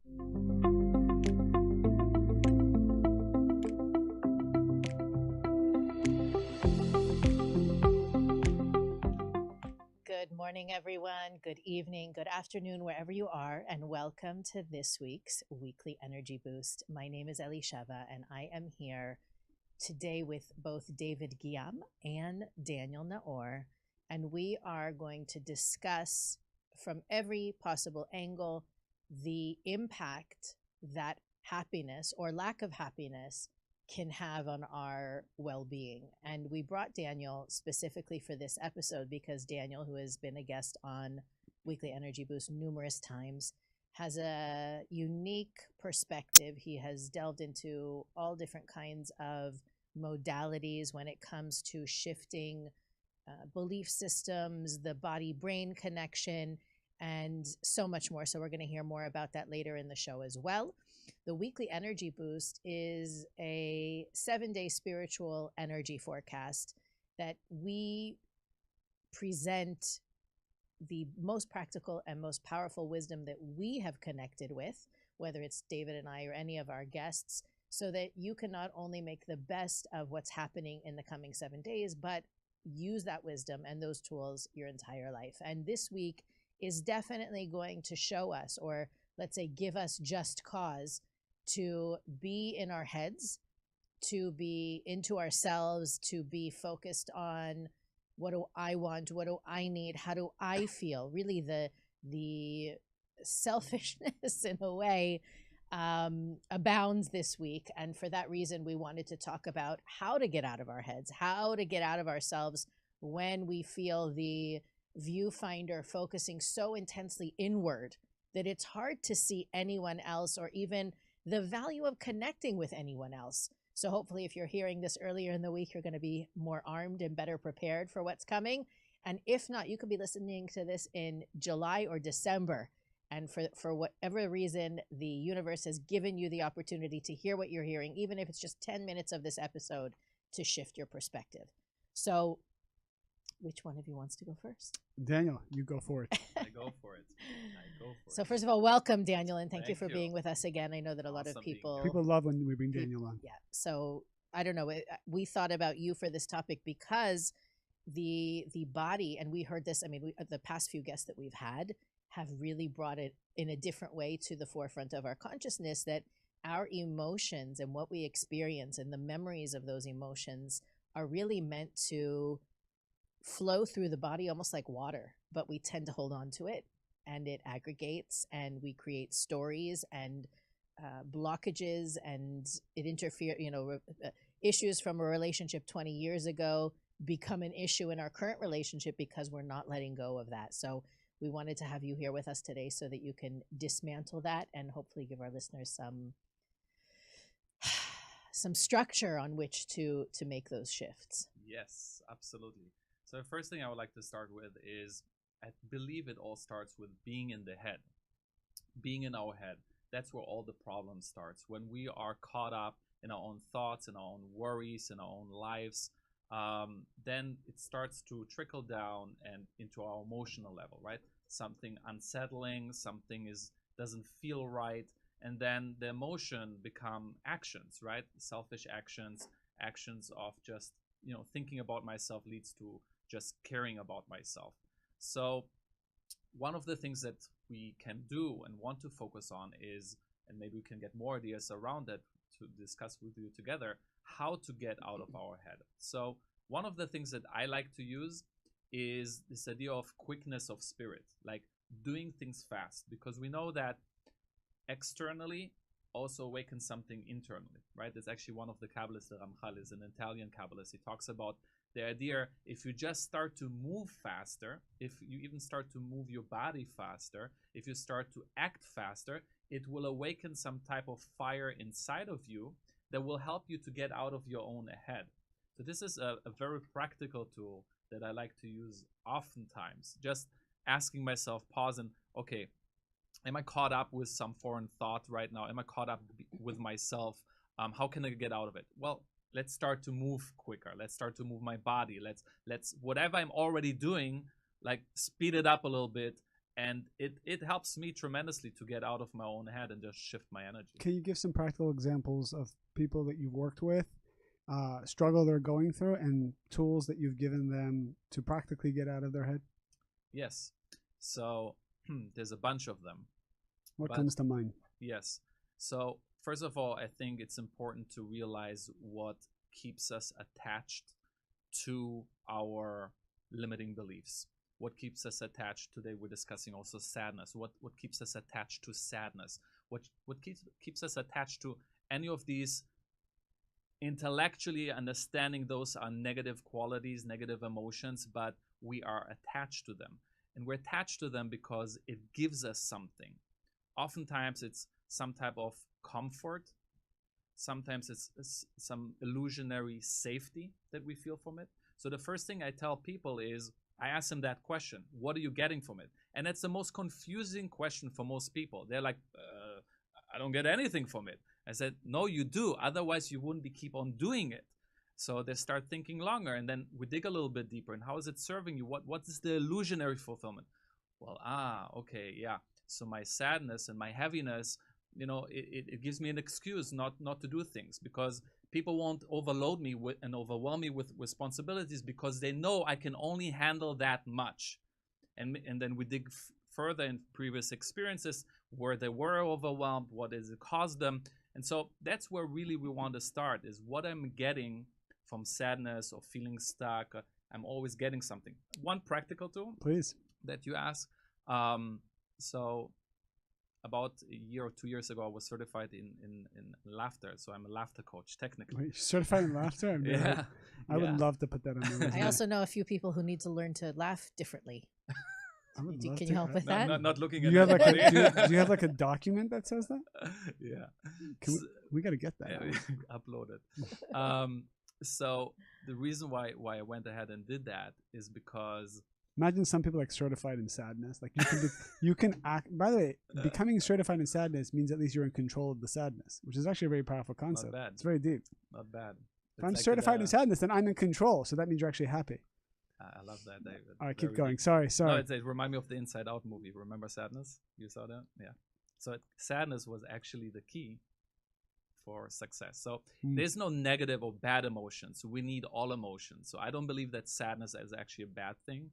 Good morning, everyone. Good evening, good afternoon, wherever you are, and welcome to this week's Weekly Energy Boost. My name is Elisheva, and I am here today with both David Guillaume and Daniel Naor, and we are going to discuss from every possible angle the impact that happiness or lack of happiness can have on our well-being. And we brought Daniel specifically for this episode because Daniel, who has been a guest on Weekly Energy Boost numerous times, has a unique perspective. He has delved into all different kinds of modalities when it comes to shifting belief systems, the body-brain connection, and so much more. So we're going to hear more about that later in the show as well. The Weekly Energy Boost is a 7-day spiritual energy forecast that we present the most practical and most powerful wisdom that we have connected with, whether it's David and I or any of our guests, so that you can not only make the best of what's happening in the coming 7 days, but use that wisdom and those tools your entire life. And this week is definitely going to show us, or let's say give us just cause to be in our heads, to be into ourselves, to be focused on what do I want, what do I need, how do I feel. Really the selfishness in a way abounds this week. And for that reason, we wanted to talk about how to get out of our heads, how to get out of ourselves when we feel the viewfinder focusing so intensely inward that it's hard to see anyone else or even the value of connecting with anyone else. So hopefully if you're hearing this earlier in the week, you're going to be more armed and better prepared for what's coming. And if not, you could be listening to this in July or December. And for whatever reason, the universe has given you the opportunity to hear what you're hearing, even if it's just 10 minutes of this episode, to shift your perspective. So which one of you wants to go first? Daniel, you go for it. I go for it. So first of all, welcome, Daniel, and thank you for being with us again. I know that a lot of people love when we bring Daniel on. Yeah. So I don't know. We thought about you for this topic because the body, and we heard this. I mean, the past few guests that we've had have really brought it in a different way to the forefront of our consciousness, that our emotions and what we experience and the memories of those emotions are really meant to flow through the body almost like water, but we tend to hold on to it and it aggregates and we create stories and blockages, and it interferes, issues from a relationship 20 years ago become an issue in our current relationship because we're not letting go of that. So we wanted to have you here with us today so that you can dismantle that and hopefully give our listeners some structure on which to make those shifts. Yes, absolutely. So the first thing I would like to start with is, I believe it all starts with being in the head, being in our head. That's where all the problem starts. When we are caught up in our own thoughts, in our own worries, in our own lives, then it starts to trickle down and into our emotional level, right? Something unsettling, something doesn't feel right, and then the emotion become actions, right? Selfish actions of just thinking about myself leads to just caring about myself. So one of the things that we can do and want to focus on is, and maybe we can get more ideas around that to discuss with you together, how to get out of our head. So one of the things that I like to use is this idea of quickness of spirit, like doing things fast, because we know that externally also awakens something internally, right? That's actually one of the Kabbalists, the Ramchal is an Italian Kabbalist. He talks about the idea, if you just start to move faster, if you even start to move your body faster, if you start to act faster, it will awaken some type of fire inside of you that will help you to get out of your own head. So this is a very practical tool that I like to use oftentimes. Just asking myself, pause and, okay, am I caught up with some foreign thought right now? Am I caught up with myself? How can I get out of it? Well, let's start to move quicker. Let's start to move my body. Let's whatever I'm already doing, like speed it up a little bit And it helps me tremendously to get out of my own head and just shift my energy. Can you give some practical examples of people that you've worked with, struggle they're going through, and tools that you've given them to practically get out of their head? Yes. So there's a bunch of them. What comes to mind? Yes. So first of all, I think it's important to realize what keeps us attached to our limiting beliefs. What keeps us attached? Today we're discussing also sadness. What keeps us attached to sadness? What keeps us attached to any of these? Intellectually understanding those are negative qualities, negative emotions, but we are attached to them. And we're attached to them because it gives us something. Oftentimes it's some type of comfort. Sometimes it's some illusionary safety that we feel from it. So the first thing I tell people is, I ask them that question, what are you getting from it? And it's the most confusing question for most people. They're like, I don't get anything from it. I said, no, you do. Otherwise, you wouldn't keep on doing it. So they start thinking longer, and then we dig a little bit deeper. And how is it serving you? What is the illusionary fulfillment? Well, okay, yeah. So my sadness and my heaviness, it gives me an excuse not to do things, because people won't overload me and overwhelm me with responsibilities because they know I can only handle that much. And then we dig further in previous experiences where they were overwhelmed, what has it caused them. And so that's where really we want to start, is what I'm getting from sadness or feeling stuck. I'm always getting something. One practical tool, please, that you ask. So about a year or 2 years ago, I was certified in laughter. So I'm a laughter coach, technically. Wait, certified in laughter? Yeah. I would love to put that on the resume. I also know a few people who need to learn to laugh differently. Can you help with that? Not looking do at you have anybody. do you have like a document that says that? Yeah. We got to get that. Yeah, upload it. So the reason why I went ahead and did that is because, imagine some people like certified in sadness. Like you can act. By the way, becoming certified in sadness means at least you're in control of the sadness, which is actually a very powerful concept. Not bad. It's very deep. Not bad. If I'm certified in sadness, then I'm in control. So that means you're actually happy. I love that, David. All right, keep Very going. deep. Sorry. No, it remind me of the Inside Out movie. Remember Sadness? You saw that? Yeah. So sadness was actually the key for success. So there's no negative or bad emotions. We need all emotions. So I don't believe that sadness is actually a bad thing.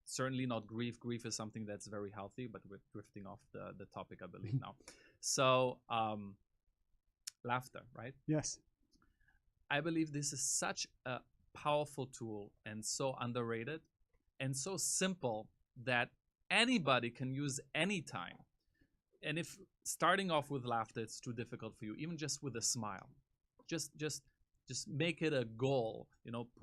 Certainly not grief. Grief is something that's very healthy, but we're drifting off the topic, I believe, now. So laughter, right? Yes. I believe this is such a powerful tool and so underrated and so simple that anybody can use anytime. And if starting off with laughter it's too difficult for you, even just with a smile, just make it a goal.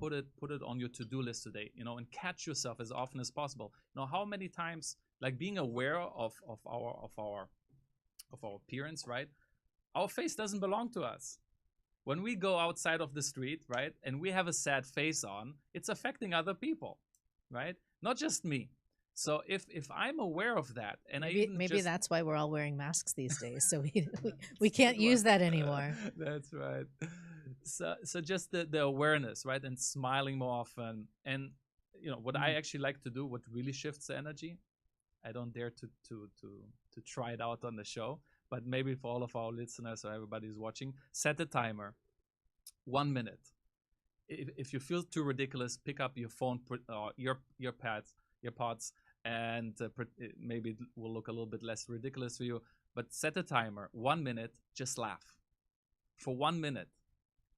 Put it on your to-do list today. And catch yourself as often as possible. How many times, like being aware of our appearance, right? Our face doesn't belong to us. When we go outside of the street, right, and we have a sad face on, it's affecting other people, right? Not just me. So if I'm aware of that, and maybe that's why we're all wearing masks these days, so we can't use that anymore. That's right. So just the awareness, right, and smiling more often, and what I actually like to do, what really shifts the energy. I don't dare to try it out on the show. But maybe for all of our listeners or everybody who's watching, set a timer, 1 minute. If you feel too ridiculous, pick up your phone, your pods, and maybe it will look a little bit less ridiculous for you. But set a timer, 1 minute, just laugh. For 1 minute,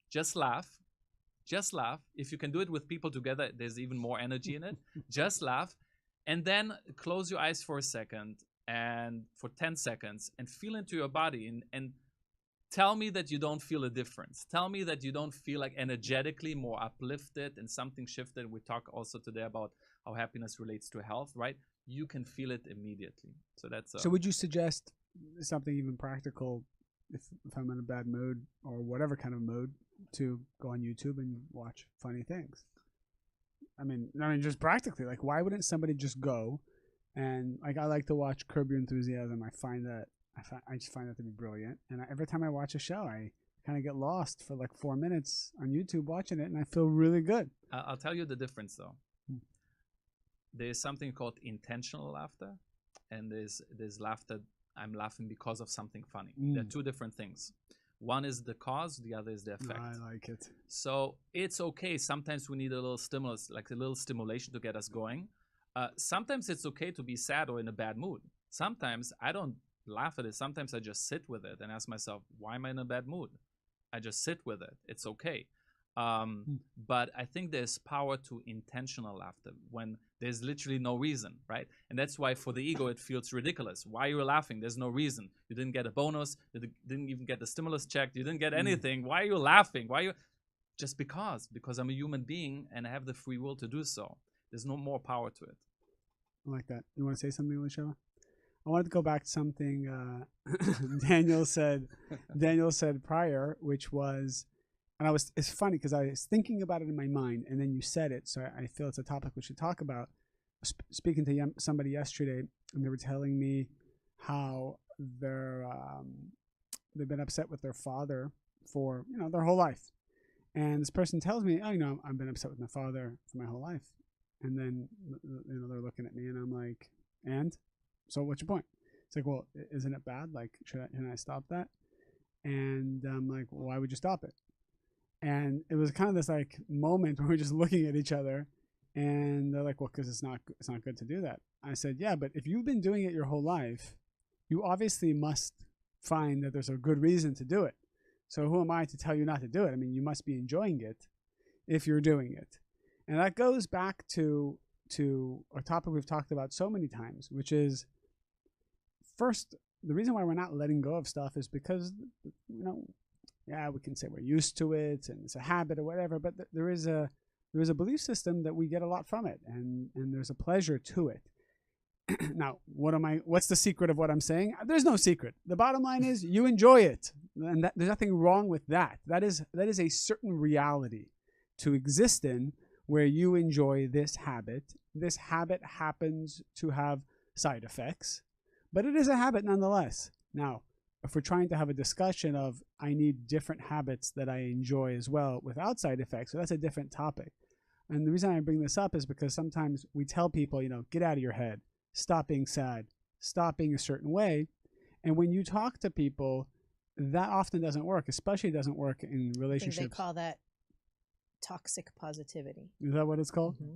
just laugh. Just laugh. If you can do it with people together, there's even more energy in it. Just laugh. And then close your eyes for a second. And for 10 seconds and feel into your body and tell me that you don't feel a difference. Tell me that you don't feel like energetically more uplifted and something shifted. We talk also today about how happiness relates to health, right? You can feel it immediately. So that's so would you suggest something even practical if I'm in a bad mood or whatever kind of mood to go on YouTube and watch funny things? I mean just practically, like why wouldn't somebody just go? And like I like to watch Curb Your Enthusiasm. I just find that to be brilliant. And every time I watch a show, I kind of get lost for like 4 minutes on YouTube watching it, and I feel really good. I'll tell you the difference though. there's something called intentional laughter, and there's laughter. I'm laughing because of something funny. They're two different things. One is the cause, the other is the effect. I like it. So it's okay. Sometimes we need a little stimulus, like a little stimulation to get us going. Sometimes it's okay to be sad or in a bad mood. Sometimes I don't laugh at it. Sometimes I just sit with it and ask myself, why am I in a bad mood? I just sit with it. It's okay. But I think there's power to intentional laughter when there's literally no reason, right? And that's why for the ego it feels ridiculous. Why are you laughing? There's no reason. You didn't get a bonus. You didn't even get the stimulus check. You didn't get anything. Why are you laughing? Why are you? Just because I'm a human being and I have the free will to do so. There's no more power to it. I like that. You want to say something, Lisheva? I wanted to go back to something Daniel said. Daniel said prior, which was, and it's funny because I was thinking about it in my mind, and then you said it, so I feel it's a topic we should talk about. Speaking to somebody yesterday, and they were telling me how they've been upset with their father for their whole life, and this person tells me, oh, I've been upset with my father for my whole life, and then they're looking at me, and I'm like, and so what's your point? It's like, well, isn't it bad? Like, shouldn't I stop that? And I'm like, well, why would you stop it? And it was kind of this like moment where we're just looking at each other, and they're like, well, because it's not good to do that. I said, yeah, but if you've been doing it your whole life, you obviously must find that there's a good reason to do it. So who am I to tell you not to do it? I mean, you must be enjoying it if you're doing it. And that goes back to a topic we've talked about so many times, which is, first, the reason why we're not letting go of stuff is because, yeah, we can say we're used to it and it's a habit or whatever, but there is a belief system that we get a lot from it, and there's a pleasure to it. Now, what's the secret of what I'm saying? There's no secret. The bottom line is you enjoy it, and there's nothing wrong with that. That is a certain reality to exist in, where you enjoy this habit. This habit happens to have side effects, but it is a habit nonetheless. Now, if we're trying to have a discussion of I need different habits that I enjoy as well without side effects, so that's a different topic. And the reason I bring this up is because sometimes we tell people, get out of your head, stop being sad, stop being a certain way. And when you talk to people, that often doesn't work, especially doesn't work in relationships. I think they call that toxic positivity. Is that what it's called? Mm-hmm.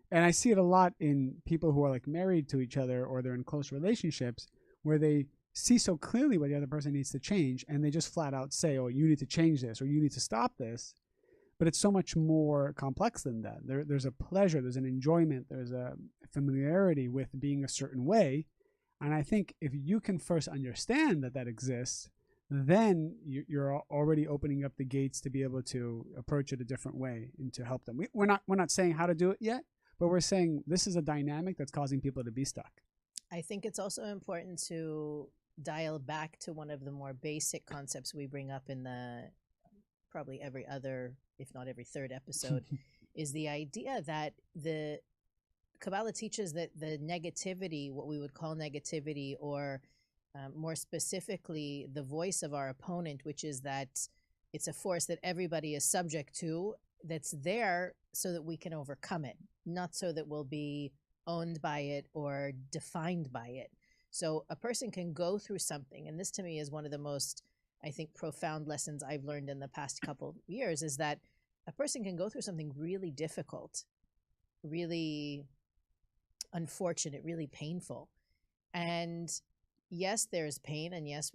And I see it a lot in people who are like married to each other, or they're in close relationships, where they see so clearly what the other person needs to change, and they just flat out say, oh, you need to change this, or you need to stop this. But it's so much more complex than that. There's a pleasure, there's an enjoyment, there's a familiarity with being a certain way. And I think if you can first understand that exists, then you're already opening up the gates to be able to approach it a different way and to help them. We're not saying how to do it yet, but we're saying this is a dynamic that's causing people to be stuck. I think it's also important to dial back to one of the more basic concepts we bring up in the probably every other, if not every third episode, is the idea that the Kabbalah teaches that the negativity, what we would call negativity, or more specifically, the voice of our opponent, which is that it's a force that everybody is subject to, that's there so that we can overcome it, not so that we'll be owned by it or defined by it. So a person can go through something, and this to me is one of the most, I think, profound lessons I've learned in the past couple of years, is that a person can go through something really difficult, really unfortunate, really painful. And yes, there's pain. And yes,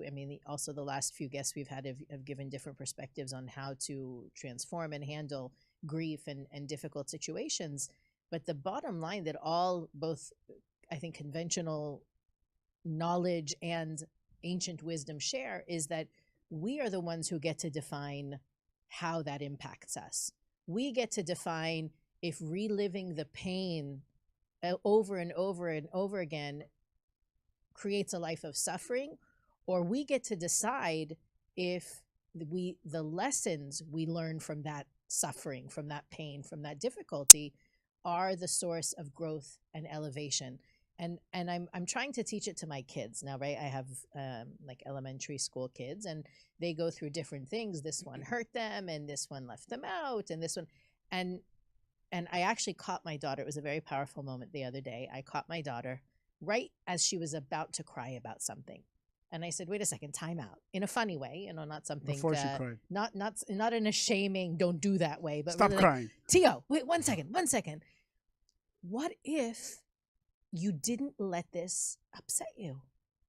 also the last few guests we've had have given different perspectives on how to transform and handle grief and difficult situations. But the bottom line that both, I think, conventional knowledge and ancient wisdom share is that we are the ones who get to define how that impacts us. We get to define if reliving the pain over and over and over again creates a life of suffering, or we get to decide if the lessons we learn from that suffering, from that pain, from that difficulty, are the source of growth and elevation. And I'm trying to teach it to my kids now, right? I have like elementary school kids, and they go through different things. This one hurt them, and this one left them out, and this one, and And I actually caught my daughter. It was a very powerful moment the other day. I caught my daughter right as she was about to cry about something. And I said, wait a second, time out, in a funny way, not something, Before she cried. not in a shaming, don't do that way, but Stop really crying. Tio, wait, 1 second, 1 second. What if you didn't let this upset you?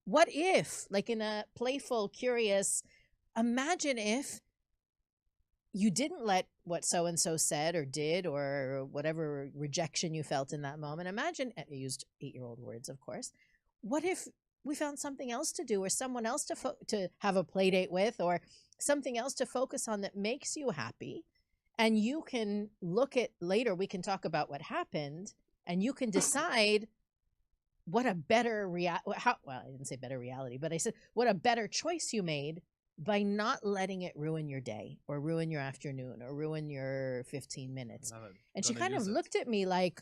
What if, like in a playful, curious, imagine if you didn't let what so-and-so said or did or whatever rejection you felt in that moment. Imagine, I used 8-year-old words, of course. What if we found something else to do or someone else to have a play date with or something else to focus on that makes you happy? And you can look at later, we can talk about what happened and you can decide what a better well, I didn't say better reality, but I said what a better choice you made by not letting it ruin your day or ruin your afternoon or ruin your 15 minutes. And she kind of looked at me like,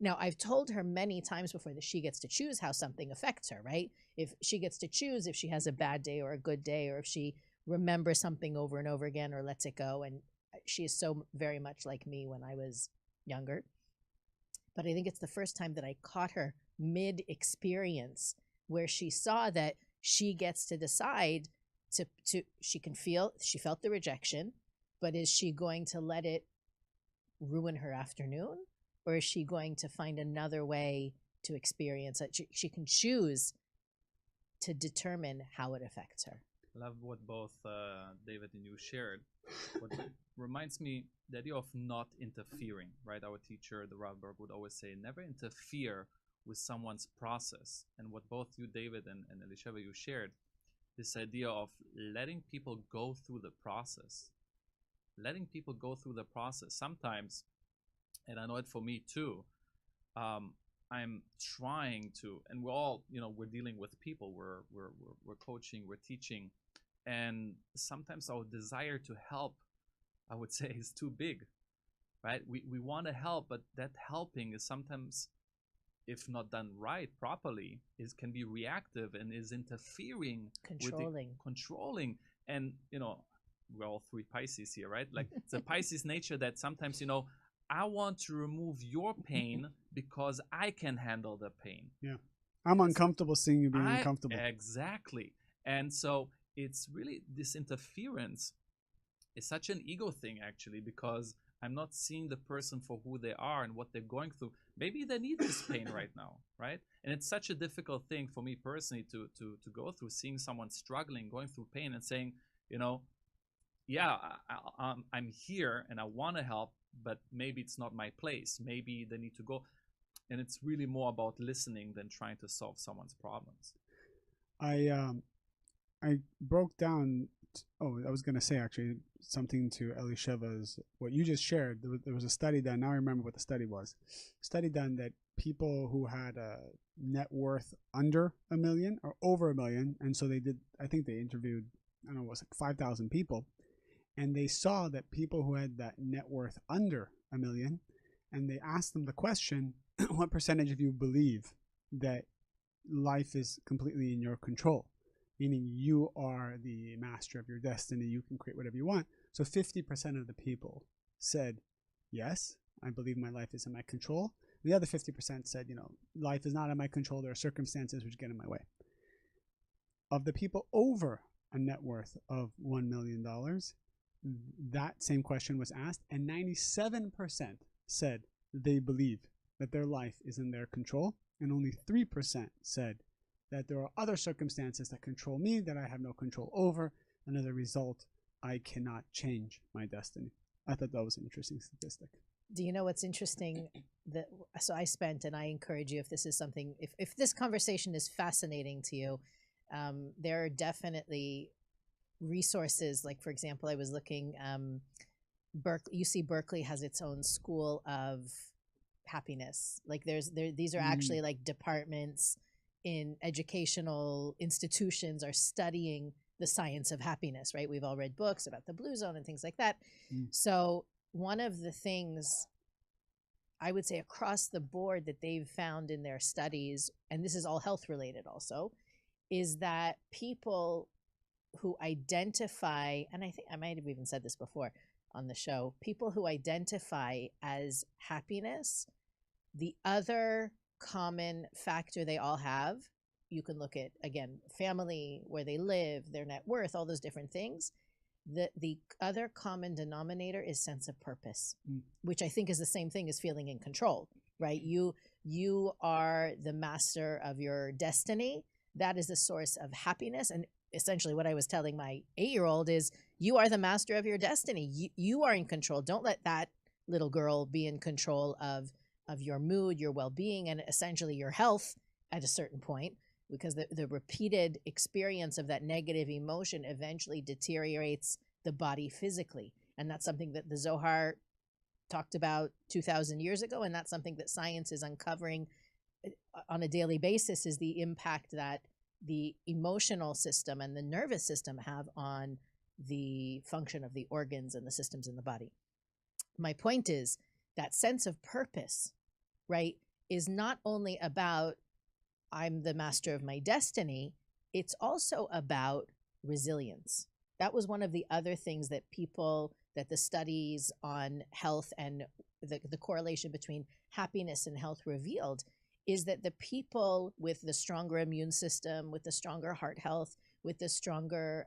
now I've told her many times before that she gets to choose how something affects her, right? If she gets to choose if she has a bad day or a good day, or if she remembers something over and over again or lets it go. And she is so very much like me when I was younger. But I think it's the first time that I caught her mid-experience where she saw that she gets to decide she felt the rejection, but is she going to let it ruin her afternoon, or is she going to find another way to experience it? She can choose to determine how it affects her. I love what both David and you shared. What reminds me, the idea of not interfering, right? Our teacher, the Rav would always say, never interfere with someone's process. And what both you, David, and Elisheva, you shared, this idea of letting people go through the process. Letting people go through the process. Sometimes, and I know it for me too, I'm trying to, and we're all, we're dealing with people, we're coaching, we're teaching, and sometimes our desire to help, I would say, is too big, right? We want to help, but that helping is sometimes, if not done right, properly, can be reactive and is interfering, controlling. And, we're all 3 Pisces here, right? Like it's a Pisces nature that sometimes, I want to remove your pain because I can handle the pain. Yeah. I'm uncomfortable seeing you being uncomfortable. Exactly. And so it's really, this interference is such an ego thing, actually, because I'm not seeing the person for who they are and what they're going through. Maybe they need this pain right now, right? And it's such a difficult thing for me personally to go through, seeing someone struggling, going through pain and saying, yeah, I'm here and I want to help, but maybe it's not my place. Maybe they need to go. And it's really more about listening than trying to solve someone's problems. I broke down. I was going to say actually something to Elisheva's, what you just shared. There was a study done. Now I remember what the study was. Study done that people who had a net worth under $1 million or over $1 million. And so I think they interviewed, I don't know, it was like 5,000 people. And they saw that people who had that net worth under $1 million, and they asked them the question, what percentage of you believe that life is completely in your control? Meaning you are the master of your destiny, you can create whatever you want. So 50% of the people said, yes, I believe my life is in my control. The other 50% said, life is not in my control, there are circumstances which get in my way. Of the people over a net worth of $1 million, that same question was asked, and 97% said they believe that their life is in their control, and only 3% said that there are other circumstances that control me that I have no control over, and as a result, I cannot change my destiny. I thought that was an interesting statistic. Do you know what's interesting? So I spent, and I encourage you, if this is something, if this conversation is fascinating to you, there are definitely resources. Like, for example, I was looking, UC Berkeley has its own school of happiness. Like these are actually like departments in educational institutions are studying the science of happiness, right? We've all read books about the blue zone and things like that. So one of the things I would say across the board that they've found in their studies, and this is all health related also, is that people who identify, and I think I might have even said this before, on the show, people who identify as happiness, the other common factor they all have, you can look at, again, family, where they live, their net worth, all those different things. The other common denominator is sense of purpose, which I think is the same thing as feeling in control, right? You are the master of your destiny. That is the source of happiness. And essentially what I was telling my 8-year-old is, you are the master of your destiny. You are in control. Don't let that little girl be in control of your mood, your well-being, and essentially your health at a certain point, because the repeated experience of that negative emotion eventually deteriorates the body physically. And that's something that the Zohar talked about 2,000 years ago, and that's something that science is uncovering on a daily basis, is the impact that the emotional system and the nervous system have on the function of the organs and the systems in the body. My point is that sense of purpose, right, is not only about I'm the master of my destiny, it's also about resilience. That was one of the other things that the studies on health and the correlation between happiness and health revealed, is that the people with the stronger immune system, with the stronger heart health, with the stronger,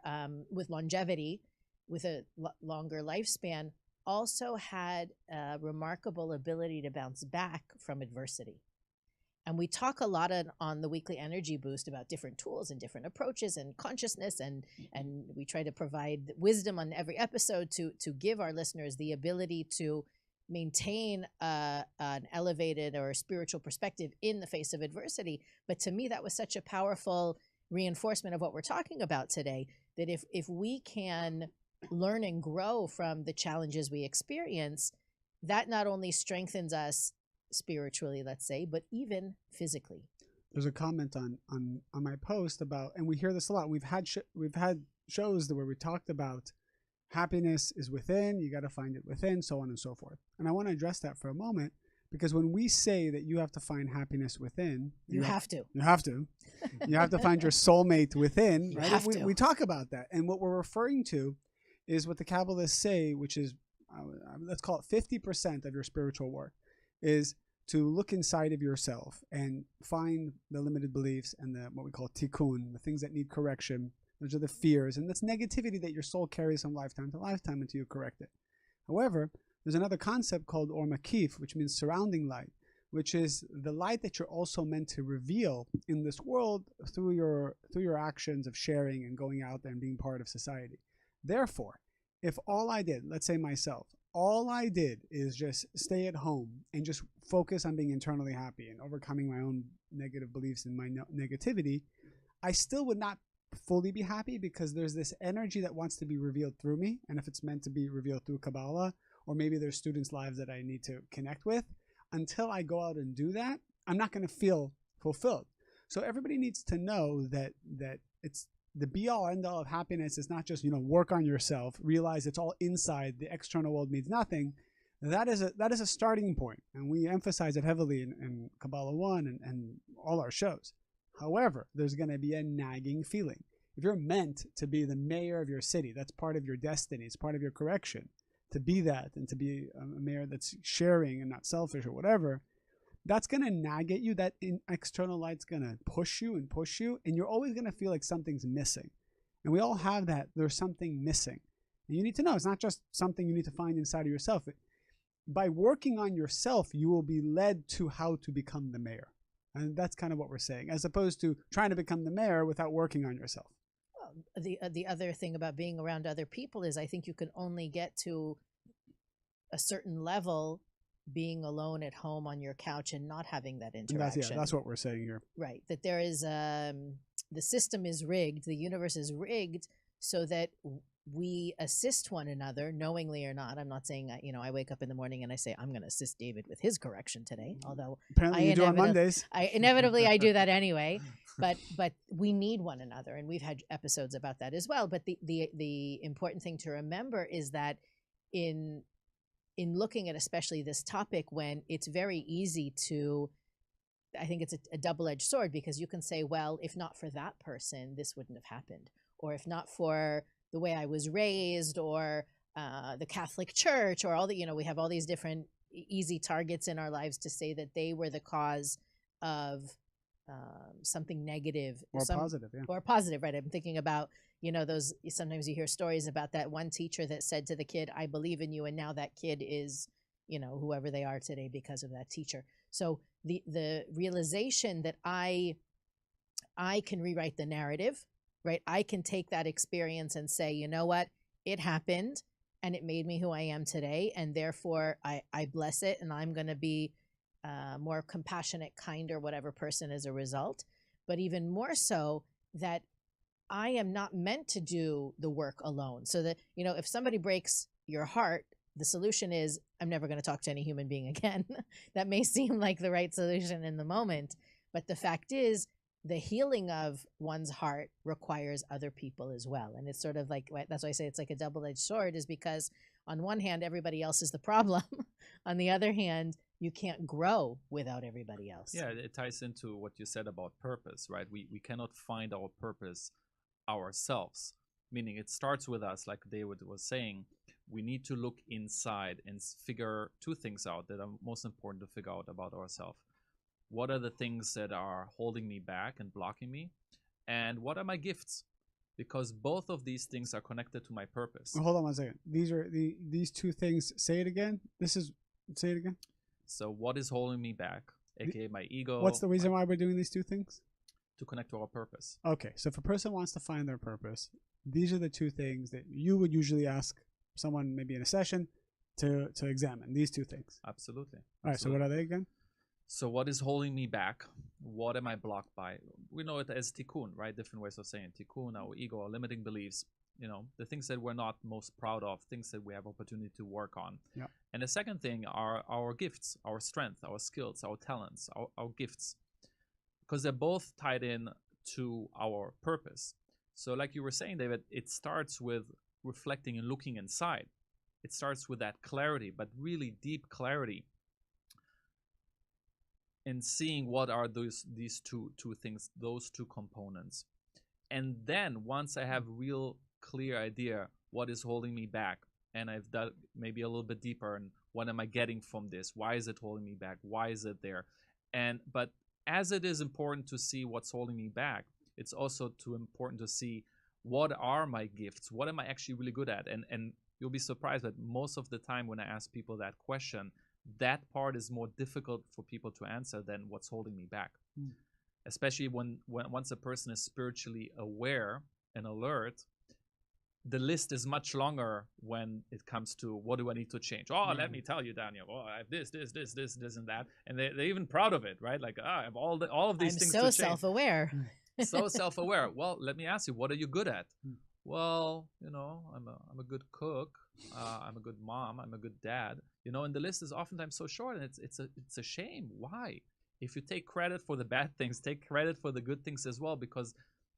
with longevity, with a longer lifespan, also had a remarkable ability to bounce back from adversity. And we talk a lot on the Weekly Energy Boost about different tools and different approaches and consciousness, and we try to provide wisdom on every episode to give our listeners the ability to maintain an elevated or spiritual perspective in the face of adversity. But to me, that was such a powerful reinforcement of what we're talking about today, that if we can learn and grow from the challenges we experience, that not only strengthens us spiritually, let's say, but even physically. There's a comment on my post about, and we hear this a lot. We've had shows where we talked about happiness is within, you got to find it within, so on and so forth. And I want to address that for a moment, because when we say that you have to find happiness within, you have to find your soulmate within, right? We talk about that, and what we're referring to is what the Kabbalists say, which is let's call it 50% of your spiritual work, is to look inside of yourself and find the limited beliefs and what we call tikkun, the things that need correction. Those are the fears and this negativity that your soul carries from lifetime to lifetime until you correct it. However, there's another concept called or makif, which means surrounding light, which is the light that you're also meant to reveal in this world through your actions of sharing and going out there and being part of society. Therefore, if all I did, let's say myself, all I did is just stay at home and just focus on being internally happy and overcoming my own negative beliefs and my negativity, I still would not fully be happy, because there's this energy that wants to be revealed through me. And if it's meant to be revealed through Kabbalah, or maybe there's students' lives that I need to connect with, until I go out and do that, I'm not going to feel fulfilled. So everybody needs to know that it's the be-all, end-all of happiness is not just, work on yourself, realize it's all inside, the external world means nothing. That is a starting point, and we emphasize it heavily in Kabbalah 1 and all our shows. However, there's going to be a nagging feeling. If you're meant to be the mayor of your city, that's part of your destiny, it's part of your correction, to be that and to be a mayor that's sharing and not selfish or whatever, that's going to nag at you. That external light's going to push you, and you're always going to feel like something's missing. And we all have that. There's something missing. And you need to know it's not just something you need to find inside of yourself. By working on yourself, you will be led to how to become the mayor. And that's kind of what we're saying, as opposed to trying to become the mayor without working on yourself. Well, the other thing about being around other people is I think you can only get to a certain level being alone at home on your couch and not having that interaction. That's what we're saying here. Right. That there is the system is rigged, the universe is rigged so that we assist one another, knowingly or not. I'm not saying, I wake up in the morning and I say, I'm going to assist David with his correction today. Although apparently you do on Mondays. Inevitably I do that anyway. But we need one another, and we've had episodes about that as well. But the important thing to remember is that in looking at especially this topic, when it's very easy to, I think it's a double-edged sword, because you can say, well, if not for that person, this wouldn't have happened. Or if not for the way I was raised, or the Catholic Church or all the, we have all these different easy targets in our lives to say that they were the cause of something negative or positive, yeah. or positive, right? I'm thinking about, those, sometimes you hear stories about that one teacher that said to the kid, I believe in you. And now that kid is, whoever they are today because of that teacher. So the realization that I can rewrite the narrative, right? I can take that experience and say, you know what? It happened and it made me who I am today. And therefore I bless it. And I'm going to be more compassionate, kinder, whatever person as a result. But even more so that I am not meant to do the work alone. So that, if somebody breaks your heart, the solution is I'm never going to talk to any human being again. That may seem like the right solution in the moment. But the fact is, the healing of one's heart requires other people as well. And it's sort of like, that's why I say it's like a double-edged sword, is because on one hand, everybody else is the problem. On the other hand, you can't grow without everybody else. Yeah, it ties into what you said about purpose, right? We cannot find our purpose ourselves, meaning it starts with us, like David was saying. We need to look inside and figure two things out that are most important to figure out about ourselves. What are the things that are holding me back and blocking me? And what are my gifts? Because both of these things are connected to my purpose. Well, hold on one second. These are these two things. Say it again. Say it again. So what is holding me back, aka my ego? What's the reason why we're doing these two things? To connect to our purpose. Okay, so if a person wants to find their purpose, these are the two things that you would usually ask someone, maybe in a session, to examine. These two things. Absolutely. All right. So what are they again? So what is holding me back? What am I blocked by? We know it as tikkun, right? Different ways of saying tikkun, our ego, our limiting beliefs, the things that we're not most proud of, things that we have opportunity to work on. Yeah. And the second thing are our gifts, our strength, our skills, our talents, our gifts, because they're both tied in to our purpose. So like you were saying, David, it starts with reflecting and looking inside. It starts with that clarity, but really deep clarity, and seeing what are these two things, those two components. And then once I have real clear idea what is holding me back, and I've done maybe a little bit deeper, and what am I getting from this? Why is it holding me back? Why is it there? But as it is important to see what's holding me back, it's also important to see what are my gifts? What am I actually really good at? And you'll be surprised that most of the time when I ask people that question, that part is more difficult for people to answer than what's holding me back. Especially when once a person is spiritually aware and alert, the list is much longer when it comes to what do I need to change. Let me tell you, Daniel. I have this, and that, and they're even proud of it, right? Like, I have all of these things to change. I'm so self-aware. So self-aware. Well, let me ask you, what are you good at? Well, I'm a good cook. I'm a good mom. I'm a good dad. And the list is oftentimes so short, and it's a shame. Why? If you take credit for the bad things, take credit for the good things as well, because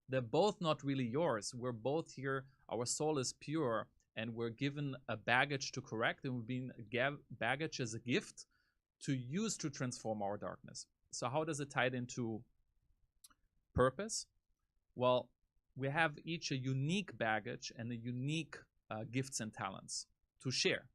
they're both not really yours. We're both here. Our soul is pure, and we're given a baggage to correct, and we've been baggage as a gift to use to transform our darkness. So how does it tie into purpose? Well, we have each a unique baggage and a unique gifts and talents to share,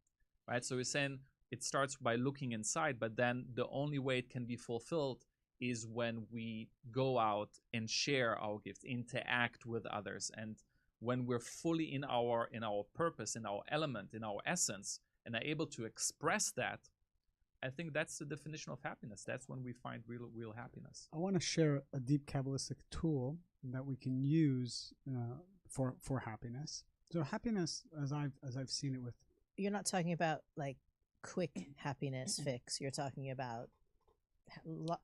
right? So we're saying it starts by looking inside, but then the only way it can be fulfilled is when we go out and share our gifts, interact with others, and when we're fully in our purpose, in our element, in our essence, and are able to express that. I think that's the definition of happiness. That's when we find real happiness. I want to share a deep Kabbalistic tool that we can use for happiness. So happiness, as I've seen it with. You're not talking about like quick happiness fix. You're talking about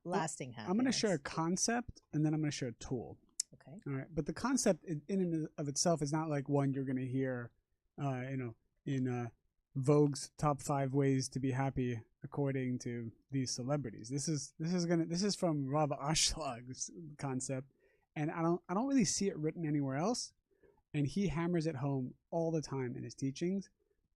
lasting happiness. I'm going to share a concept, and then I'm going to share a tool. Okay. All right. But the concept in and of itself is not like one you're going to hear, in Vogue's top 5 ways to be happy according to these celebrities. This is from Rav Ashлаг's concept, and I don't really see it written anywhere else. And he hammers it home all the time in his teachings,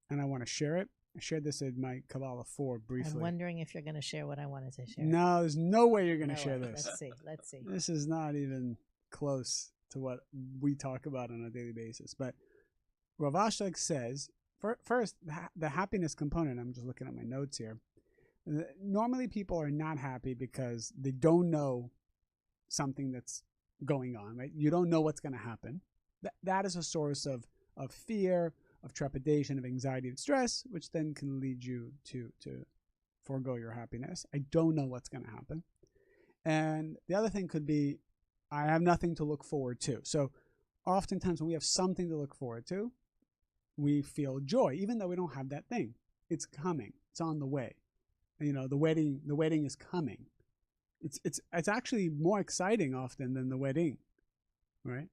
and I want to share it. I shared this in my Kabbalah 4 briefly. I'm wondering if you're going to share what I wanted to share. No, there's no way you're going to share this. Let's see. This is not even close to what we talk about on a daily basis. But Rav Ashlag says, first, the happiness component. I'm just looking at my notes here. Normally, people are not happy because they don't know something that's going on, right? You don't know what's going to happen. That is a source of fear, of trepidation, of anxiety, of stress, which then can lead you to forego your happiness. I don't know what's going to happen. And the other thing could be, I have nothing to look forward to. So oftentimes when we have something to look forward to, we feel joy, even though we don't have that thing. It's coming. It's on the way. You know, the wedding is coming. It's actually more exciting often than the wedding, right?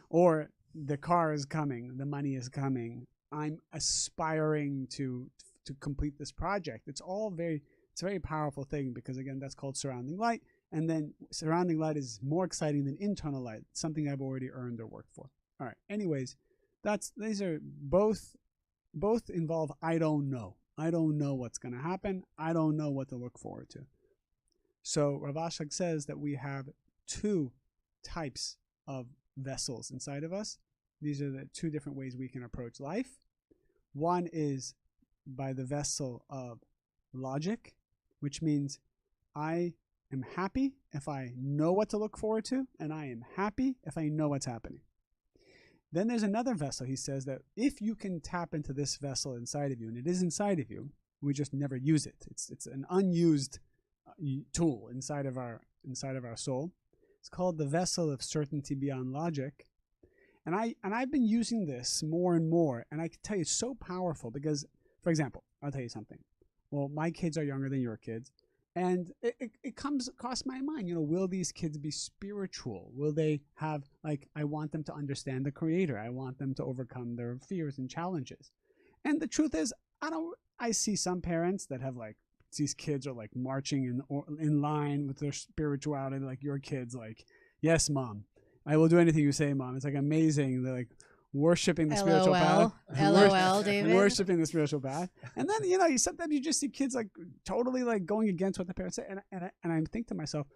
Or the car is coming, the money is coming. I'm aspiring to complete this project. It's a very powerful thing, because again, that's called surrounding light. And then surrounding light is more exciting than internal light, something I've already earned or worked for. All right. Anyways, these are both involve I don't know. I don't know what's going to happen. I don't know what to look forward to. So Rav Ashlag says that we have two types of vessels inside of us. These are the two different ways we can approach life. One is by the vessel of logic, which means I am happy if I know what to look forward to, and I am happy if I know what's happening. Then there's another vessel. He says that if you can tap into this vessel inside of you, and it is inside of you, we just never use it. It's an unused tool inside of our soul. It's called the vessel of certainty beyond logic. And I've been using this more and more, and I can tell you it's so powerful because, for example, I'll tell you something. Well, my kids are younger than your kids, and it comes across my mind, you know, will these kids be spiritual? Will they have, like, I want them to understand the Creator. I want them to overcome their fears and challenges. And the truth is, I see some parents that have, like, these kids are like marching in line with their spirituality, like your kids, like, yes, Mom, I will do anything you say, Mom. It's like amazing. They're like worshiping the spiritual path. LOL, David. Worshiping the spiritual path. And then, you know, sometimes you just see kids like totally like going against what the parents say. And I think to myself,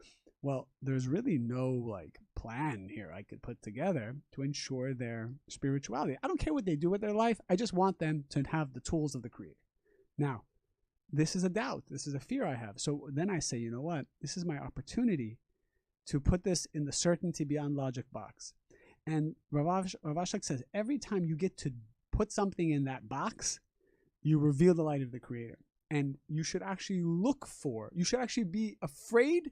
well, there's really no like plan here I could put together to ensure their spirituality. I don't care what they do with their life. I just want them to have the tools of the Creator. Now, this is a doubt. This is a fear I have. So then I say, you know what? This is my opportunity to put this in the certainty beyond logic box. And Rav Ashlag says every time you get to put something in that box, you reveal the light of the Creator. And you should actually you should actually be afraid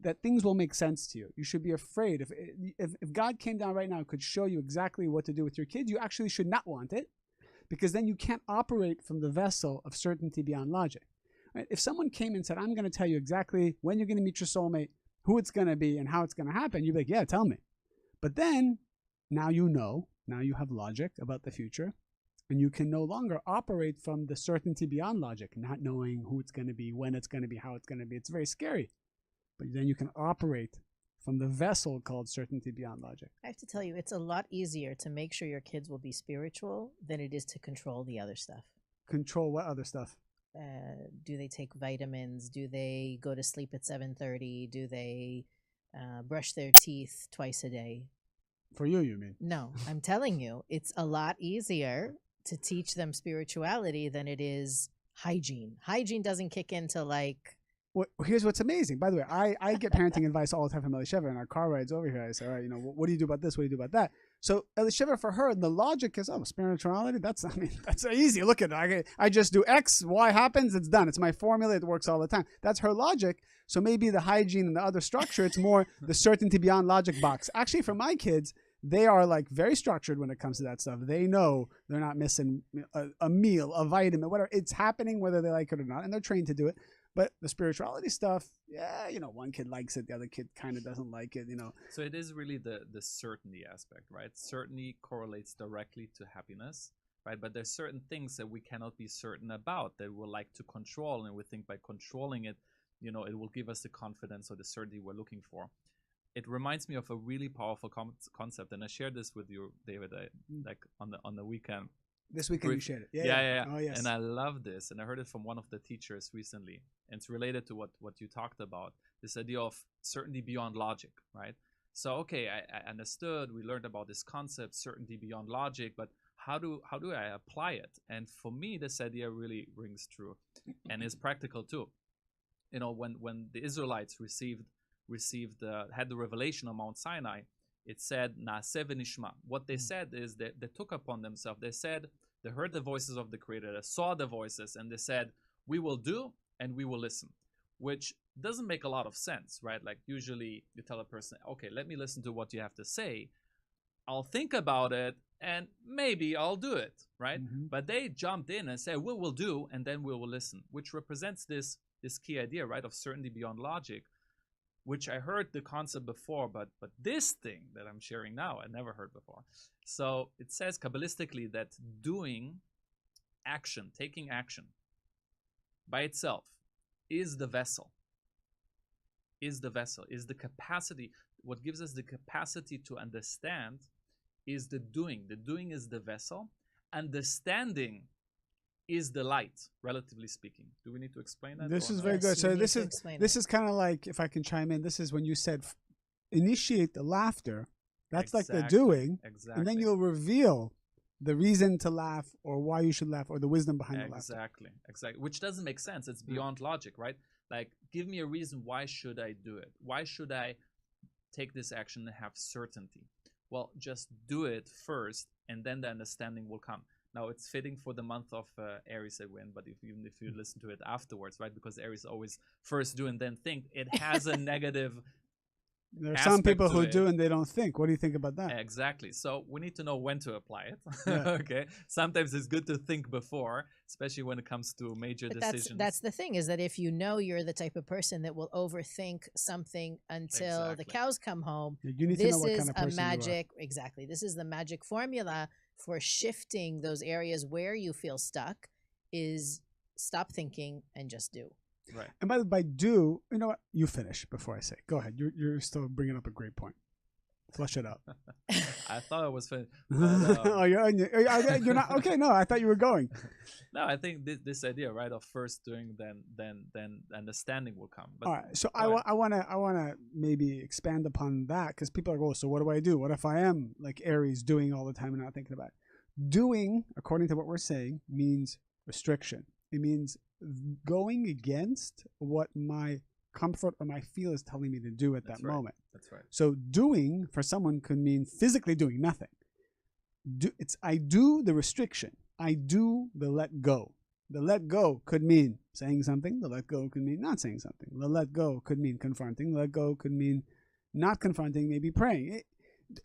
that things will make sense to you. You should be afraid. If God came down right now and could show you exactly what to do with your kids, you actually should not want it, because then you can't operate from the vessel of certainty beyond logic. Right? If someone came and said, I'm going to tell you exactly when you're going to meet your soulmate, who it's going to be, and how it's going to happen, you'd be like, yeah, tell me. But then, now you have logic about the future, and you can no longer operate from the certainty beyond logic, not knowing who it's going to be, when it's going to be, how it's going to be. It's very scary. But then you can operate from the vessel called certainty beyond logic. I have to tell you, it's a lot easier to make sure your kids will be spiritual than it is to control the other stuff. Control what other stuff? Do they take vitamins? Do they go to sleep at 7:30? Do they brush their teeth twice a day? For you mean? No, I'm telling you, it's a lot easier to teach them spirituality than it is hygiene. Hygiene doesn't kick into like... Well, here's what's amazing. By the way, I get parenting advice all the time from Elisheva in our car rides over here. I say, all right, you know, what do you do about this? What do you do about that? So Elisheva, for her, the logic is, spirituality, that's easy. Look at it. I just do X, Y happens, it's done. It's my formula. It works all the time. That's her logic. So maybe the hygiene and the other structure, it's more the certainty beyond logic box. Actually, for my kids, they are like very structured when it comes to that stuff. They know they're not missing a meal, a vitamin, whatever. It's happening whether they like it or not, and they're trained to do it. But the spirituality stuff, yeah, you know, one kid likes it, the other kid kind of doesn't like it, you know. So it is really the certainty aspect, right? Certainty correlates directly to happiness, right? But there's certain things that we cannot be certain about that we like to control, and we think by controlling it, you know, it will give us the confidence or the certainty we're looking for. It reminds me of a really powerful concept, and I shared this with you, David, like on the weekend. This weekend you shared it. Yeah. Oh, yes. And I love this, and I heard it from one of the teachers recently, and it's related to what you talked about, this idea of certainty beyond logic, right? So, okay, I understood, we learned about this concept, certainty beyond logic, but how do I apply it? And for me, this idea really rings true, and is practical too. You know, when the Israelites had the revelation on Mount Sinai, it said Naaseh v'nishma. What they said is that they took upon themselves. They heard the voices of the Creator, they saw the voices, and they said, "We will do and we will listen," which doesn't make a lot of sense, right? Like usually you tell a person, "Okay, let me listen to what you have to say. I'll think about it and maybe I'll do it," right? But they jumped in and said, "We will do and then we will listen," which represents this key idea, right, of certainty beyond logic, which I heard the concept before, but this thing that I'm sharing now, I never heard before. So it says Kabbalistically that doing action, taking action by itself is the vessel, is the capacity. What gives us the capacity to understand is the doing. The doing is the vessel. Understanding is the light, relatively speaking. Do we need to explain that? This is no? very good. Yes, So you need this to is explain this it. is kind of like, if I can chime in, this is when you said initiate the laughter. That's like the doing, Exactly. and then you'll reveal the reason to laugh or why you should laugh or the wisdom behind the laughter. Exactly. Which doesn't make sense. It's beyond logic, right? Like, give me a reason. Why should I do it? Why should I take this action and have certainty? Well, just do it first, and then the understanding will come. Now, it's fitting for the month of Aries that we're in, but even if you listen to it afterwards, right? Because Aries always first do and then think, it has a negative. There are some aspect people to who it. do and they don't think. What do you think about that? Exactly. So we need to know when to apply it. Yeah. Okay. Sometimes it's good to think before, especially when it comes to major But decisions. that's the thing, is that if you know you're the type of person that will overthink something until the Exactly. cows come home, You need to know this what is kind of a person magic, exactly. This is the magic formula for shifting those areas where you feel stuck, is stop thinking and just do. Right. And by do, you know what? You finish before I say. Go ahead. You're still bringing up a great point. Flush it out. I thought I was finished. Oh, you're not okay. No, I thought you were going. No, I think this idea, right, of first doing, then understanding will come. But All right. So I want to maybe expand upon that, because people are going, so what do I do? What if I am like Aries, doing all the time and not thinking about it? Doing, according to what we're saying, means restriction. It means going against what my comfort or my feel is telling me to do at that moment. That's right. So doing for someone could mean physically doing nothing. I do the restriction. I do the let go. The let go could mean saying something. The let go could mean not saying something. The let go could mean confronting. The let go could mean not confronting, maybe praying.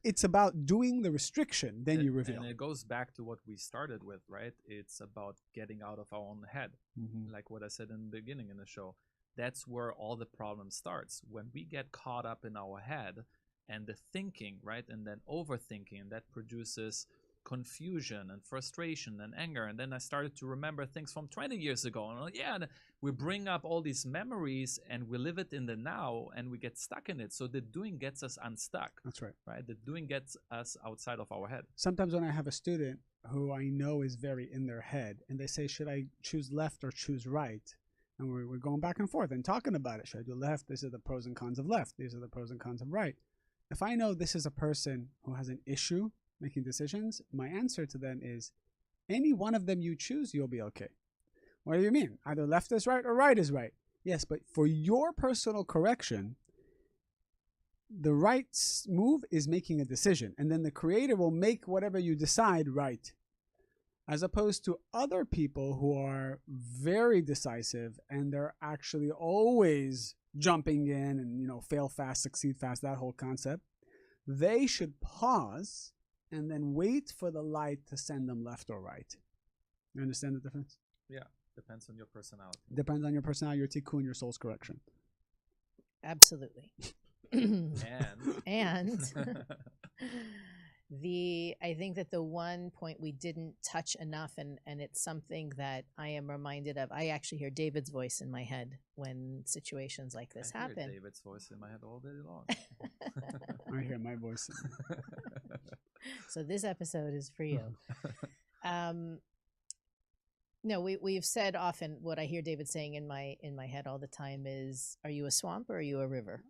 It's about doing the restriction, then you reveal. And it goes back to what we started with, right? It's about getting out of our own head. Like what I said in the beginning in the show. That's where all the problem starts. When we get caught up in our head and the thinking, right? And then overthinking, that produces confusion and frustration and anger. And then I started to remember things from 20 years ago. And I'm like, yeah, and we bring up all these memories and we live it in the now and we get stuck in it. So the doing gets us unstuck. That's right. Right? The doing gets us outside of our head. Sometimes when I have a student who I know is very in their head and they say, should I choose left or choose right? And we're going back and forth and talking about it. Should I do left? These are the pros and cons of left. These are the pros and cons of right. If I know this is a person who has an issue making decisions, my answer to them is, any one of them you choose, you'll be okay. What do you mean? Either left is right or right is right. Yes, but for your personal correction, the right move is making a decision. And then the Creator will make whatever you decide right. As opposed to other people who are very decisive and they're actually always jumping in and, fail fast, succeed fast, that whole concept. They should pause and then wait for the light to send them left or right. You understand the difference? Yeah, depends on your personality. Depends on your personality, your tikkun, your soul's correction. Absolutely. And I think that the one point we didn't touch enough, and it's something that I am reminded of. I actually hear David's voice in my head when situations like this I happen. hear David's voice in my head all day long. I hear my voice. So this episode is for you. No, we've said often, what I hear David saying in my head all the time is, are you a swamp or are you a river?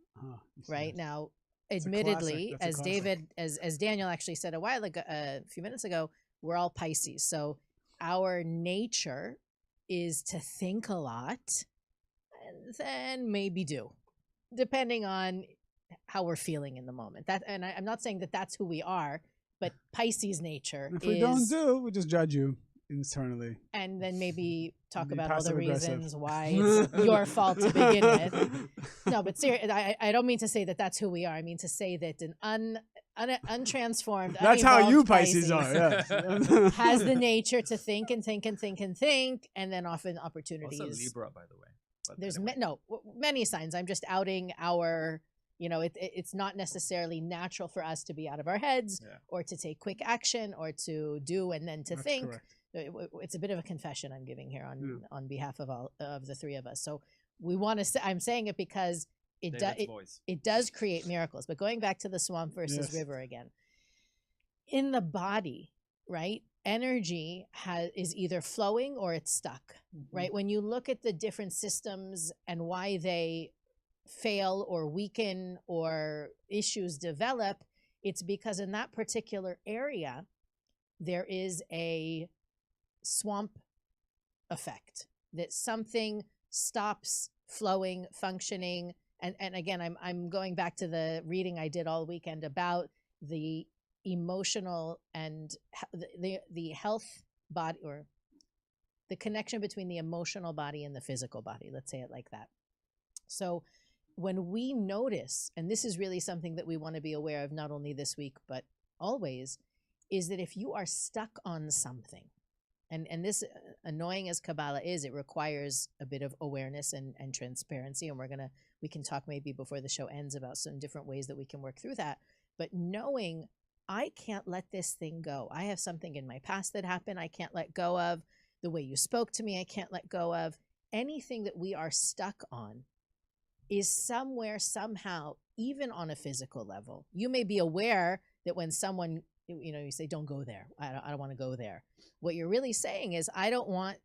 Right now, admittedly, as David, as Daniel actually said a few minutes ago, we're all Pisces. So our nature is to think a lot and then maybe do, depending on how we're feeling in the moment. I'm not saying that that's who we are, but Pisces nature If we is, don't do, we just judge you internally. and then maybe talk Be about all the passive-aggressive. reasons why it's your fault to begin with. No, but seriously, I don't mean to say that that's who we are. I mean to say that an untransformed, That's how you unevolved Pisces are. Yeah. has the nature to think and think and think and think, and then often opportunities. Also Libra, by the way. But There's anyway. many signs. I'm just outing our, it's not necessarily natural for us to be out of our heads or to take quick action or to do and then to That's think. correct. It's a bit of a confession I'm giving here on behalf of all of the three of us. So we want to say, I'm saying it because it does create miracles. But going back to the swamp versus river again, in the body, right? Energy is either flowing or it's stuck, right? When you look at the different systems and why they fail or weaken or issues develop, it's because in that particular area, there is a swamp effect, that something stops flowing, functioning. And again, I'm going back to the reading I did all weekend about the emotional and the health body, or the connection between the emotional body and the physical body. Let's say it like that. So when we notice, and this is really something that we want to be aware of, not only this week, but always, is that if you are stuck on something, and this, annoying as Kabbalah is, it requires a bit of awareness and transparency. And we can talk maybe before the show ends about some different ways that we can work through that. But knowing I can't let this thing go. I have something in my past that happened I can't let go of. The way you spoke to me, I can't let go of. Anything that we are stuck on is somewhere, somehow, even on a physical level. You may be aware that when someone, you say, don't go there. I don't want to go there. What you're really saying is, I don't want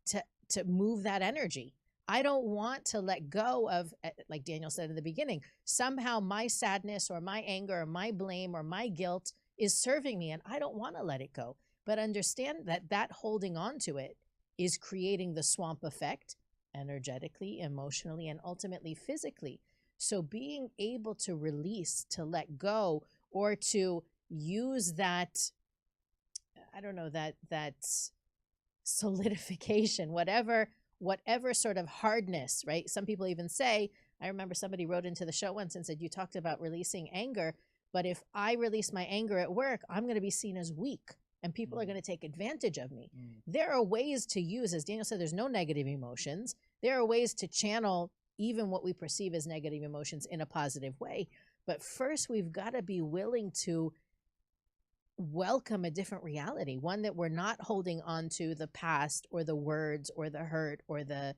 to move that energy. I don't want to let go of, like Daniel said in the beginning, somehow my sadness or my anger or my blame or my guilt is serving me, and I don't want to let it go. But understand that holding on to it is creating the swamp effect, energetically, emotionally, and ultimately physically. So being able to release, to let go, or to use that, I don't know, that solidification, whatever sort of hardness, right? Some people even say, I remember somebody wrote into the show once and said, you talked about releasing anger, but if I release my anger at work, I'm going to be seen as weak and people are going to take advantage of me. There are ways to use, as Daniel said, there's no negative emotions. There are ways to channel even what we perceive as negative emotions in a positive way. But first, we've got to be willing to welcome a different reality, one that we're not holding on to the past or the words or the hurt or the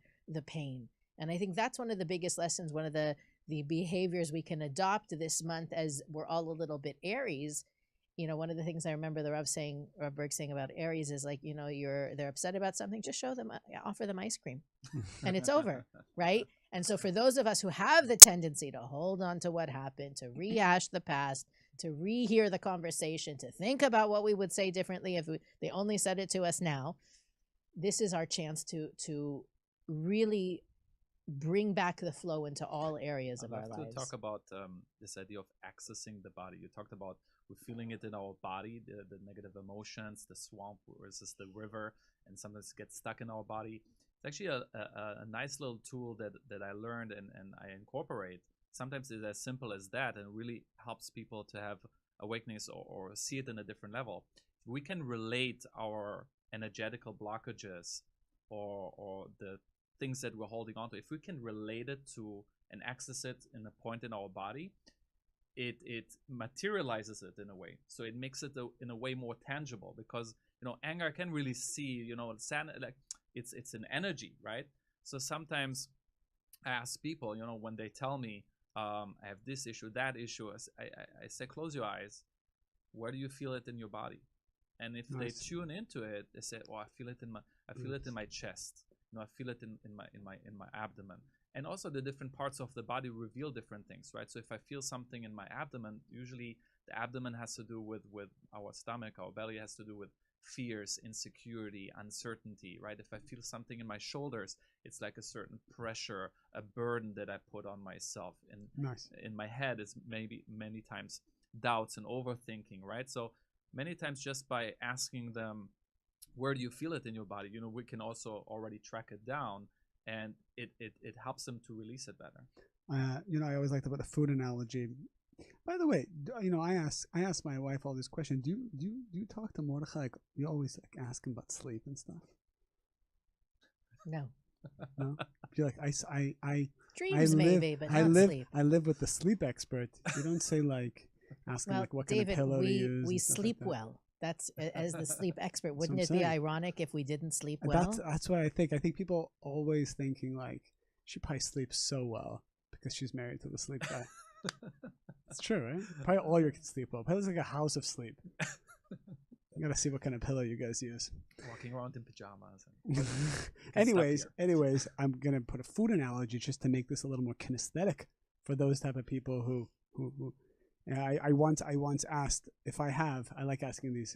pain. And I think that's one of the biggest lessons, one of the behaviors we can adopt this month, as we're all a little bit Aries. One of the things I remember the Rav Berg saying about Aries is, like, they're upset about something, just offer them ice cream and it's over, right? And so for those of us who have the tendency to hold on to what happened, to rehash the past, to rehear the conversation, to think about what we would say differently if they only said it to us now, this is our chance to really bring back the flow into all areas of our lives. To talk about this idea of accessing the body. You talked about we're feeling it in our body, the negative emotions, the swamp versus the river, and sometimes get stuck in our body. It's actually a nice little tool that I learned and I incorporate. Sometimes it's as simple as that, and really helps people to have awakenings or see it in a different level. We can relate our energetical blockages or the things that we're holding on to. If we can relate it to and access it in a point in our body, it materializes it in a way. So it makes it in a way more tangible, because anger I can really see. It's an energy, right? So sometimes I ask people, when they tell me I have this issue, that issue, I say, close your eyes. Where do you feel it in your body? And if they tune into it, they say, I feel it in my chest. I feel it in my abdomen. And also the different parts of the body reveal different things, right? So if I feel something in my abdomen, usually the abdomen has to do with our stomach, our belly has to do with fears, insecurity, uncertainty, right? If I feel something in my shoulders, it's like a certain pressure, a burden that I put on myself. And Nice. in my head, it's maybe many times doubts and overthinking, right? So many times just by asking them, where do you feel it in your body? You know, we can also already track it down, and it helps them to release it better. You know, I always like to put the food analogy. By the way, you know, I ask my wife all these questions. Do you talk to Mordechai? Like, you always like ask him about sleep and stuff. No. No, you're like I Dreams live, maybe, but not sleep. I live with the sleep expert. You don't say like ask him Well, like what David, kind of pillow to use. we and stuff sleep like that. well. That's as the sleep expert. what Wouldn't I'm it be saying. ironic if we didn't sleep well? That's what I think. I think people always thinking like she probably sleeps so well because she's married to the sleep guy. It's true, right? Probably all your kids sleep well. Probably it's like a house of sleep. You gotta see what kind of pillow you guys use. Walking around in pajamas. anyways, I'm gonna put a food analogy just to make this a little more kinesthetic for those type of people who I once asked if I like asking these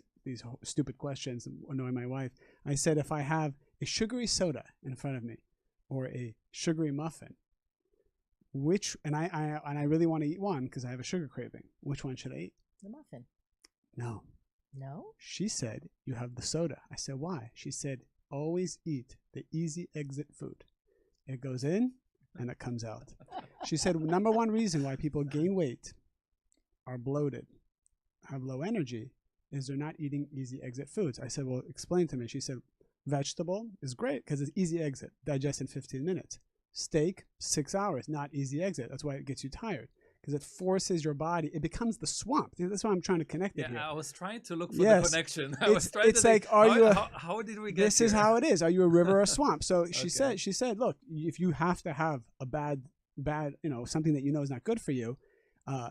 stupid questions and annoy my wife. I said if I have a sugary soda in front of me or a sugary muffin, and I really want to eat one because I have a sugar craving, which one should I eat? The muffin. No. No? She said, you have the soda. I said, why? She said, always eat the easy exit food. It goes in and it comes out. She said, number one reason why people gain weight, are bloated, have low energy, is they're not eating easy exit foods. I said, well, explain to me. She said, vegetable is great because it's easy exit, digest in 15 minutes. Steak, 6 hours, not easy exit. That's why it gets you tired. Because it forces your body. It becomes the swamp. That's why I'm trying to connect it here. Yeah, I was trying to look for the connection. It's like, how did we get this here? is how it is. Are you a river or a swamp? So she said, look, if you have to have a bad, something that you know is not good for you,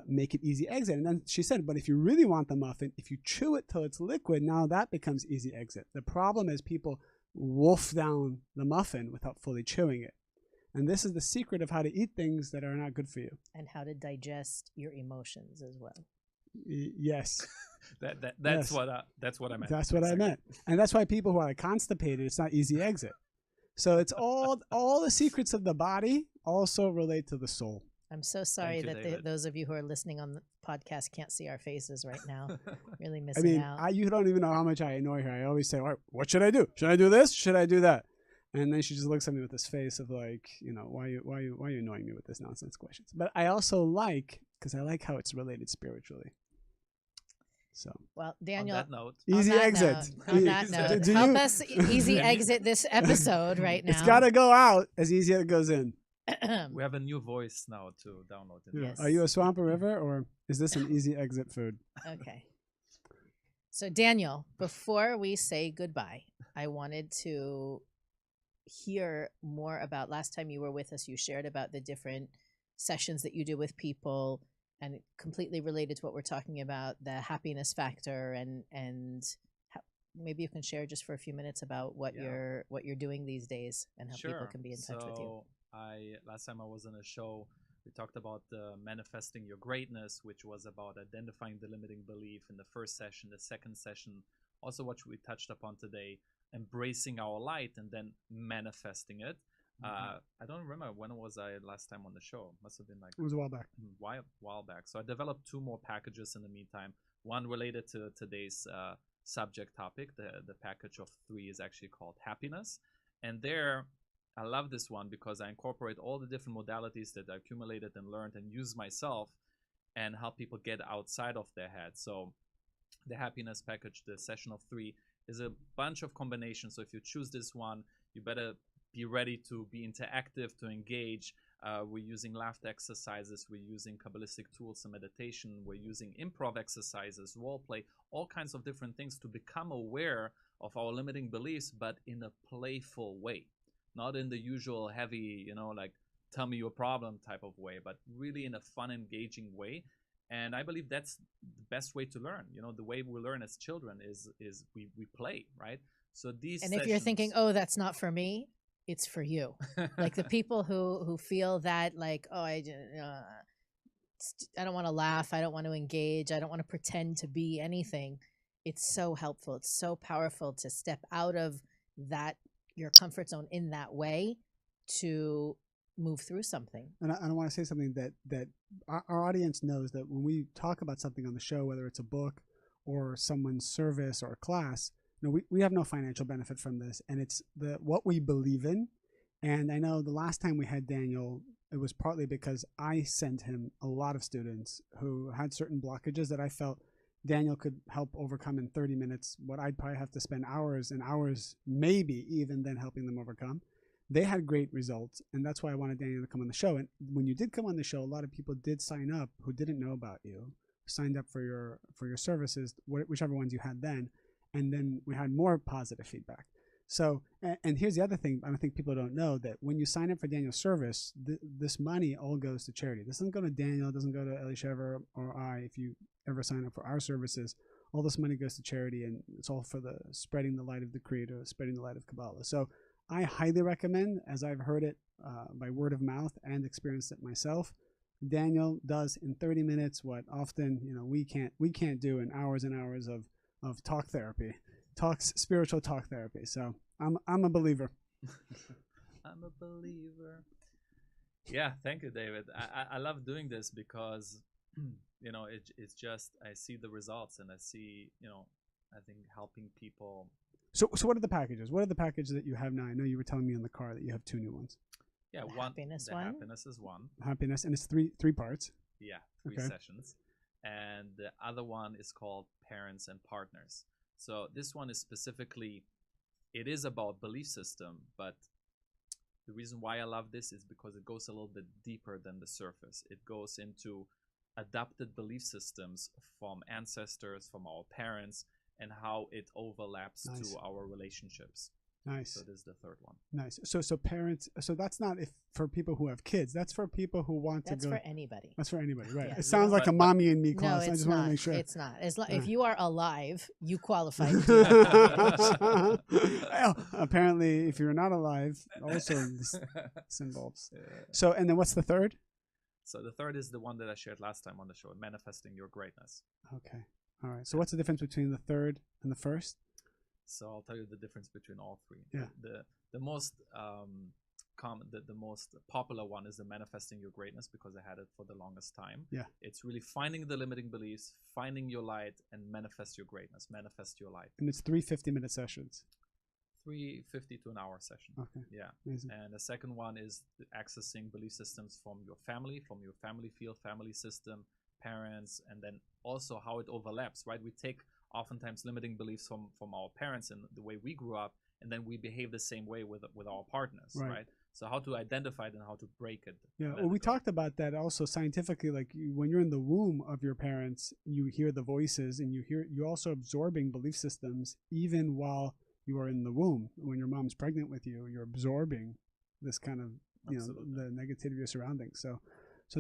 make it easy exit. And then she said, but if you really want the muffin, if you chew it till it's liquid, now that becomes easy exit. The problem is people wolf down the muffin without fully chewing it. And this is the secret of how to eat things that are not good for you. And how to digest your emotions as well. Yes. That's what I meant. That's what I meant. And that's why people who are constipated, it's not easy exit. So it's all the secrets of the body also relate to the soul. I'm so sorry that David. those of you who are listening on the podcast can't see our faces right now. Really missing out. You don't even know how much I annoy her. I always say, all right, what should I do? Should I do this? Should I do that? And then she just looks at me with this face of like, why are you annoying me with this nonsense questions? But I also because I like how it's related spiritually. So, well, Daniel, on that note, easy exit. On that note, help us easy exit this episode right now. It's got to go out as easy as it goes in. We have a new voice now to download. Yes. Are you a swamp or river, or is this an easy exit food? Okay. So, Daniel, before we say goodbye, I wanted to hear more about last time you were with us. You shared about the different sessions that you do with people, and completely related to what we're talking about, the happiness factor, and maybe you can share just for a few minutes about what you're doing these days and how people can be in touch with you. Last time I was on a show, we talked about manifesting your greatness, which was about identifying the limiting belief in the first session. The second session, also what we touched upon today, embracing our light and then manifesting it. I don't remember when was I last time on the show. Must have been like it was a while back. While back. So I developed 2 more packages in the meantime. One related to today's subject topic. The package of 3 is actually called happiness, and there I love this one because I incorporate all the different modalities that I accumulated and learned and use myself and help people get outside of their head. So the happiness package, the session of 3, is a bunch of combinations. So if you choose this one, you better be ready to be interactive, to engage. We're using laughter exercises, we're using Kabbalistic tools and meditation, we're using improv exercises, role play, all kinds of different things to become aware of our limiting beliefs, but in a playful way. Not in the usual heavy, like tell me your problem type of way, but really in a fun, engaging way. And I believe that's the best way to learn. The way we learn as children is we play, right? So these if you're thinking, oh, that's not for me, it's for you. Like the people who feel that like, oh, I don't want to laugh, I don't want to engage, I don't want to pretend to be anything. It's so helpful. It's so powerful to step out of that your comfort zone in that way to move through something. And I want to say something that our audience knows, that when we talk about something on the show, whether it's a book or someone's service or a class, we have no financial benefit from this, and it's what we believe in. And I know the last time we had Daniel, it was partly because I sent him a lot of students who had certain blockages that I felt Daniel could help overcome in 30 minutes, what I'd probably have to spend hours and hours, maybe even then helping them overcome. They had great results, and that's why I wanted Daniel to come on the show. And when you did come on the show, a lot of people did sign up who didn't know about you, signed up for your services, whichever ones you had then, and then we had more positive feedback. So, and here's the other thing, I don't think people don't know, that when you sign up for Daniel's service, this money all goes to charity. This doesn't go to Daniel, it doesn't go to Elisheva or I. If you ever sign up for our services, all this money goes to charity, and it's all for the spreading the light of the Creator, spreading the light of Kabbalah. So I highly recommend, as I've heard it by word of mouth and experienced it myself, Daniel does in 30 minutes what often we can't do in hours and hours of talk therapy. Spiritual talk therapy. So I'm a believer. I'm a believer. Yeah, thank you, David. I love doing this because it's just I see the results, and I see I think helping people. So what are the packages? What are the packages that you have now? I know you were telling me in the car that you have 2 new ones. Yeah, Happiness one. Happiness is one. Happiness, and it's three parts. Yeah, 3 sessions. And the other one is called Parents and Partners. So this one is specifically, it is about belief system, but the reason why I love this is because it goes a little bit deeper than the surface. It goes into adapted belief systems from ancestors, from our parents, and how it overlaps to our relationships. Nice. So this is the third one. Nice. So parents. So that's not for people who have kids. That's for people who want to go. That's for anybody. That's for anybody, right? Yeah. It sounds like a mommy and me No, class. it's I just not. want to make sure. It's not. If you are alive, you qualify. Well, apparently, if you're not alive, also this involves. So, and then what's the third? So the third is the one that I shared last time on the show, Manifesting Your Greatness. Okay. All right. So what's the difference between the third and the first? So I'll tell you the difference between all 3. Yeah. The most common, the most popular one is the Manifesting Your Greatness, because I had it for the longest time. Yeah. It's really finding the limiting beliefs, finding your light, and manifest your greatness, manifest your light. And it's 3 50-minute sessions. 350 to an hour session. Okay. Yeah. Amazing. And the second one is accessing belief systems from your family field, family system, parents, and then also how it overlaps, right? We take oftentimes limiting beliefs from our parents and the way we grew up, and then we behave the same way with our partners, right? So how to identify it and how to break it. Yeah, well, we talked about that also scientifically. Like when you're in the womb of your parents, you hear the voices, and you're also absorbing belief systems even while you are in the womb. When your mom's pregnant with you, you're absorbing this kind of the negativity of your surroundings. So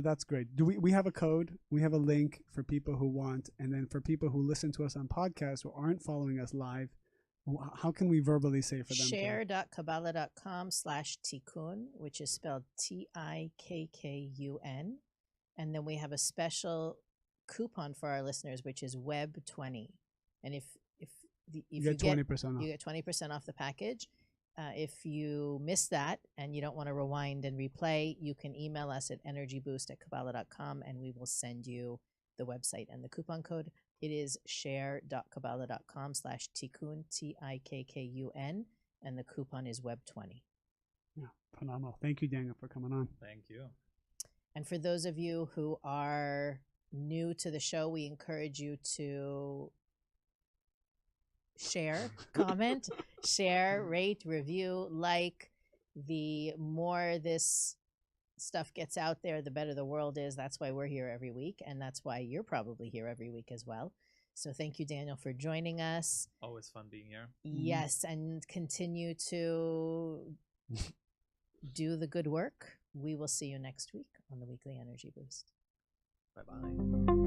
that's great. Do we have a code? We have a link for people who want, and then for people who listen to us on podcasts or aren't following us live, how can we verbally say for them? Share.kabbalah.com/tikkun, which is spelled TIKKUN. And then we have a special coupon for our listeners, which is Web20. And if you get 20% off. You get 20% off the package. If you miss that and you don't want to rewind and replay, you can email us at energyboost@kabbalah.com, and we will send you the website and the coupon code. It is share.kabbalah.com/tikkun, TIKKUN, and the coupon is Web20. Yeah, phenomenal. Thank you, Daniel, for coming on. Thank you. And for those of you who are new to the show, we encourage you to share, comment, share, rate, review, like. The more this stuff gets out there, the better the world is. That's why we're here every week, and that's why you're probably here every week as well. So thank you, Daniel, for joining us. Always fun being here. Yes, and continue to do the good work. We will see you next week on the Weekly Energy Boost. Bye-bye.